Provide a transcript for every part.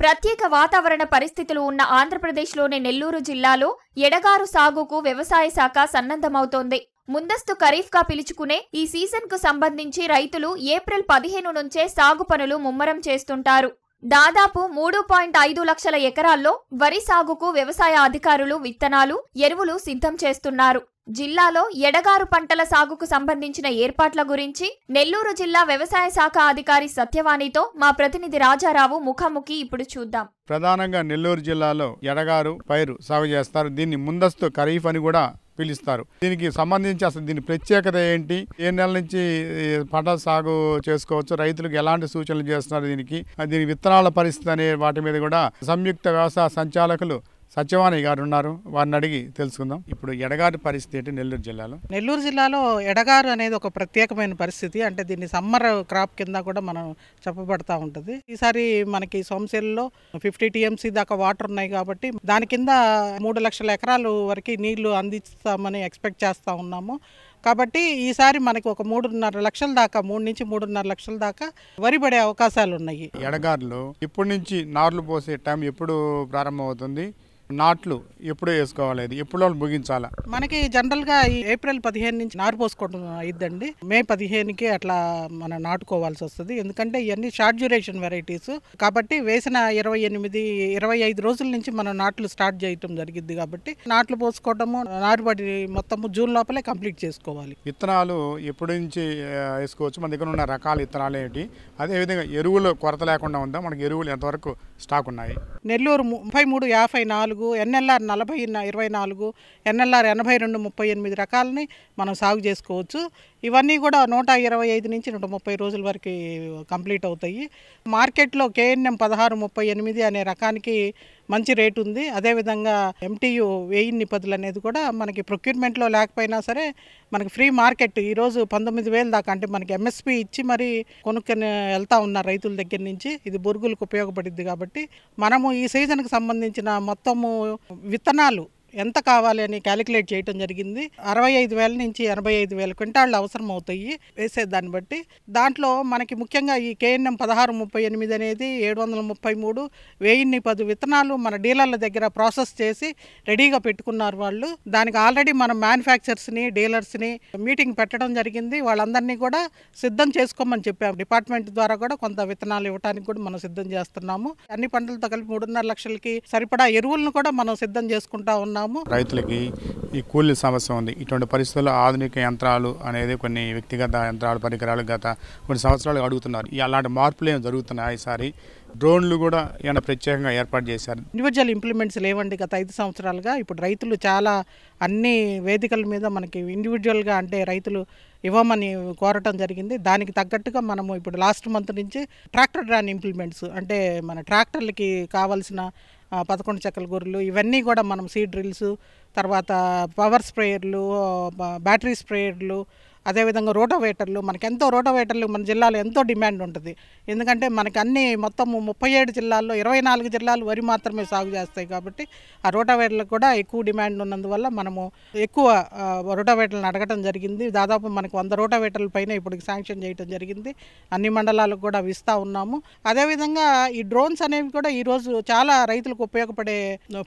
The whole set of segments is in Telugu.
ప్రత్యేక వాతావరణ పరిస్థితులు ఉన్న ఆంధ్రప్రదేశ్లోని నెల్లూరు జిల్లాలో ఎడగారు సాగుకు వ్యవసాయ శాఖ సన్నద్ధమవుతోంది. ముందస్తు ఖరీఫ్గా పిలుచుకునే ఈ సీజన్కు సంబంధించి రైతులు ఏప్రిల్ 15 నుంచే సాగు పనులు ముమ్మరం చేస్తుంటారు. దాదాపు 3.5 లక్షల ఎకరాల్లో వరి సాగుకు వ్యవసాయ అధికారులు విత్తనాలు, ఎరువులు సిద్ధం చేస్తున్నారు. జిల్లాలో ఎడగారు పంటల సాగుకు సంబంధించిన ఏర్పాట్ల గురించి నెల్లూరు జిల్లా వ్యవసాయ శాఖ అధికారి సత్యవాణితో మా ప్రతినిధి రాజారావు ముఖాముఖి ఇప్పుడు చూద్దాం. ప్రధానంగా నెల్లూరు జిల్లాలో ఎడగారు పైరు సాగు చేస్తారు. దీన్ని ముందస్తు ఖరీఫ్ అని కూడా పిలుస్తారు. దీనికి సంబంధించి అసలు దీని ప్రత్యేకత ఏంటి, ఏ నెల నుంచి పంట సాగు చేసుకోవచ్చు, రైతులకు ఎలాంటి సూచనలు చేస్తున్నారు, దీని విత్తనాల పరిస్థితి అనే వాటి మీద కూడా సంయుక్త వ్యవసాయ సంచాలకులు సత్యవాణి గారు ఉన్నారు. వారిని అడిగి తెలుసుకుందాం. ఇప్పుడు ఎడగారు పరిస్థితి ఏంటి నెల్లూరు జిల్లాలో? ఎడగారు అనేది ఒక ప్రత్యేకమైన పరిస్థితి. అంటే దీన్ని సమ్మర్ క్రాప్ కింద కూడా మనం చెప్పబడతా ఉంటుంది. ఈసారి మనకి సోమశేలలో 50 TMC దాకా వాటర్ ఉన్నాయి కాబట్టి దాని కింద 3 లక్షల ఎకరాలు వరకు నీళ్లు అందిస్తామని ఎక్స్పెక్ట్ చేస్తూ ఉన్నాము. కాబట్టి ఈసారి మనకి ఒక 3.5 లక్షల దాకా 3 నుంచి 3.5 లక్షల దాకా వరి పడే అవకాశాలు ఉన్నాయి. ఎడగారులో ఇప్పటి నుంచి నార్లు పోసే టైం ఎప్పుడు ప్రారంభమవుతుంది? నాట్లు ఎప్పుడు వేసుకోవాలి, ఎప్పుడు ముగించాలా? మనకి జనరల్గా ఈ ఏప్రిల్ 15 నుంచి నారు పోసుకోవడం అయిద్దండి. మే 15కి అట్లా మనం నాటుకోవాల్సి వస్తుంది. ఎందుకంటే ఇవన్నీ షార్ట్ డ్యూరేషన్ వెరైటీస్ కాబట్టి వేసిన 28-25 రోజుల నుంచి మనం నాట్లు స్టార్ట్ చేయటం జరిగింది. కాబట్టి నాట్లు పోసుకోవడము, నారుబడి మొత్తము జూన్ లోపలే కంప్లీట్ చేసుకోవాలి. విత్తనాలు ఎప్పటి నుంచి వేసుకోవచ్చు? మన దగ్గర ఉన్న రకాల విత్తనాలు ఏంటి? అదేవిధంగా ఎరువులు కొరత లేకుండా ఉందా? మనకి ఎరువులు ఎంతవరకు స్టాక్ ఉన్నాయి? నెల్లూరు 33-54, NLR 40-24, NLR 82-38 రకాలని మనం సాగు చేసుకోవచ్చు. ఇవన్నీ కూడా 125 నుంచి 130 రోజుల వరకు కంప్లీట్ అవుతాయి. మార్కెట్లో KNM 1638 అనే రకానికి మంచి రేటు ఉంది. అదేవిధంగా MTU 1010 అనేది కూడా మనకి ప్రొక్యూర్మెంట్లో లేకపోయినా సరే మనకి ఫ్రీ మార్కెట్ ఈరోజు 19,000 దాకా, అంటే మనకి MSP ఇచ్చి మరి కొనుక్కొని వెళ్తా ఉన్నారు రైతుల దగ్గర నుంచి. ఇది బొరుగులకు ఉపయోగపడుద్ది. కాబట్టి మనము ఈ సీజన్కి సంబంధించిన మొత్తము విత్తనాలు ఎంత కావాలి అని క్యాలిక్యులేట్ చేయడం జరిగింది. 65,000 నుంచి 85,000 క్వింటాళ్ళు అవసరం అవుతాయి వేసేదాన్ని బట్టి. దాంట్లో మనకి ముఖ్యంగా ఈ KNM 1638 అనేది 733, 1010 విత్తనాలు మన డీలర్ల దగ్గర ప్రాసెస్ చేసి రెడీగా పెట్టుకున్నారు వాళ్ళు. దానికి ఆల్రెడీ మనం మ్యానుఫ్యాక్చరర్స్ని, డీలర్స్ని మీటింగ్ పెట్టడం జరిగింది. వాళ్ళందరినీ కూడా సిద్ధం చేసుకోమని చెప్పాము. డిపార్ట్మెంట్ ద్వారా కూడా కొంత విత్తనాలు ఇవ్వడానికి కూడా మనం సిద్ధం చేస్తున్నాము. అన్ని పంటలతో కలిపి 3.5 లక్షలకి సరిపడా ఎరువులను కూడా మనం సిద్ధం చేసుకుంటా ఉన్నాము. రైతులకి ఈ కూలీ సమస్య ఉంది. ఇటువంటి పరిస్థితుల్లో ఆధునిక యంత్రాలు అనేది కొన్ని వ్యక్తిగత యంత్రాలు, పరికరాలు గత కొన్ని సంవత్సరాలు అడుగుతున్నారు. అలాంటి మార్పులు ఏమి జరుగుతున్నాయి? ఈసారి డ్రోన్లు కూడా ఏమైనా ప్రత్యేకంగా ఏర్పాటు చేశారు? ఇండివిజువల్ ఇంప్లిమెంట్స్ లేవండి గత 5 సంవత్సరాలుగా. ఇప్పుడు రైతులు చాలా అన్ని వేదికల మీద మనకి ఇండివిజువల్గా అంటే రైతులు ఇవ్వమని కోరటం జరిగింది. దానికి తగ్గట్టుగా మనము ఇప్పుడు లాస్ట్ మంత్ నుంచి ట్రాక్టర్ డ్రాన్ ఇంప్లిమెంట్స్, అంటే మన ట్రాక్టర్లకి కావాల్సిన 11 చక్రాల గొర్రెలు, ఇవన్నీ కూడా మనం సీడ్ డ్రిల్స్, తర్వాత పవర్ స్ప్రేయర్లు, బ్యాటరీ స్ప్రేయర్లు, అదేవిధంగా రోటోవేటర్లు. మనకి ఎంతో రోటోవేటర్లు మన జిల్లాలో ఎంతో డిమాండ్ ఉంటుంది. ఎందుకంటే మనకి అన్ని మొత్తము 37 జిల్లాల్లో 24 జిల్లాలు వరి మాత్రమే సాగు చేస్తాయి. కాబట్టి ఆ రోటోవేటర్లకు కూడా ఎక్కువ డిమాండ్ ఉన్నందువల్ల మనము ఎక్కువ రోటోవేటర్లను అడగటం జరిగింది. దాదాపు మనకు 100 రోటోవేటర్ల పైన ఇప్పుడు శాంక్షన్ చేయడం జరిగింది. అన్ని మండలాలకు కూడా ఇస్తూ ఉన్నాము. అదేవిధంగా ఈ డ్రోన్స్ అనేవి కూడా ఈరోజు చాలా రైతులకు ఉపయోగపడే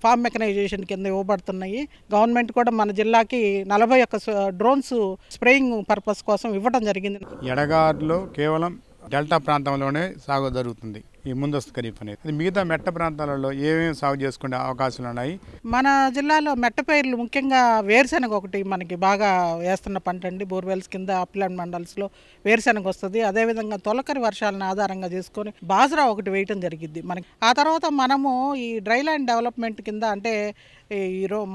ఫార్మ్ మెకనైజేషన్ కింద ఇవ్వబడుతున్నాయి. గవర్నమెంట్ కూడా మన జిల్లాకి 41 డ్రోన్స్ స్ప్రేయింగ్ పర్పస్ కోసం ఇవ్వడం జరిగింది. ఎడగారులో కేవలం డెల్టా ప్రాంతంలోనే సాగు జరుగుతుంది ఈ ముందస్తు ఖరీఫ్ అనేది. అది మిగతా మెట్ట ప్రాంతాలలో ఏమేమి సాగు చేసుకునే అవకాశాలు ఉన్నాయి? మన జిల్లాలో మెట్ట పైర్లు ముఖ్యంగా వేరుశెనగ ఒకటి మనకి బాగా వేస్తున్న పంట అండి. బోర్వెల్స్ కింద అప్లాండ్ మండల్స్లో వేరుశెనగ వస్తుంది. అదేవిధంగా తొలకరి వర్షాలను ఆధారంగా చేసుకొని బాజ్రా ఒకటి వేయటం జరిగింది మనకి. ఆ తర్వాత మనము ఈ డ్రై ల్యాండ్ డెవలప్మెంట్ కింద అంటే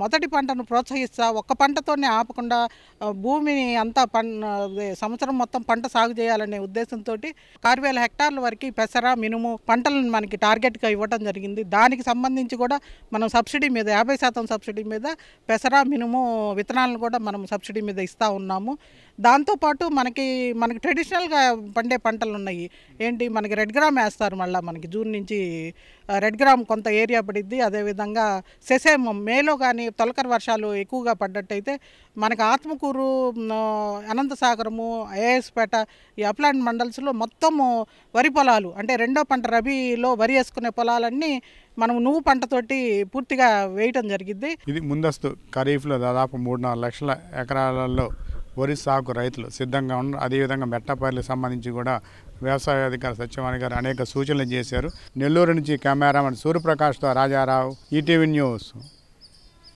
మొదటి పంటను ప్రోత్సహిస్తా ఒక్క పంటతోనే ఆపకుండా భూమిని అంతా సంవత్సరం మొత్తం పంట సాగు చేయాలనే ఉద్దేశంతో 6,000 హెక్టార్ల వరకు పెసర, మినుము పంటలను మనకి టార్గెట్గా ఇవ్వడం జరిగింది. దానికి సంబంధించి కూడా మనం సబ్సిడీ మీద 50% సబ్సిడీ మీద పెసర, మినుము విత్తనాలను కూడా మనం సబ్సిడీ మీద ఇస్తూ ఉన్నాము. దాంతోపాటు మనకి ట్రెడిషనల్గా పండే పంటలు ఉన్నాయి. ఏంటి, మనకి రెడ్ గ్రామ్ వేస్తారు. మళ్ళీ మనకి జూన్ నుంచి రెడ్ గ్రామ్ కొంత ఏరియా పడిద్ది. అదేవిధంగా సెసేమం మేలో కానీ తొలకరి వర్షాలు ఎక్కువగా పడ్డట్టయితే మనకి ఆత్మకూరు, అనంతసాగరము, ఏఎస్పేట, ఈ అప్లాండ్ మండల్స్లో మొత్తము వరి పొలాలు, అంటే రెండో పంట రబీలో వరి వేసుకునే పొలాలన్నీ మనం నువ్వు పంటతోటి పూర్తిగా వేయటం జరిగిద్ది. ఇది ముందస్తు ఖరీఫ్లో దాదాపు 3-4 లక్షల ఎకరాలలో వరి సాగు రైతులు సిద్ధంగా ఉన్నారు. అదేవిధంగా మెట్టపల్లికి సంబంధించి కూడా వ్యవసాయ అధికారి సత్యవాణి గారు అనేక సూచనలు చేశారు. నెల్లూరు నుంచి కెమెరామెన్ సూర్యప్రకాష్తో రాజారావు, ఈటీవీ న్యూస్.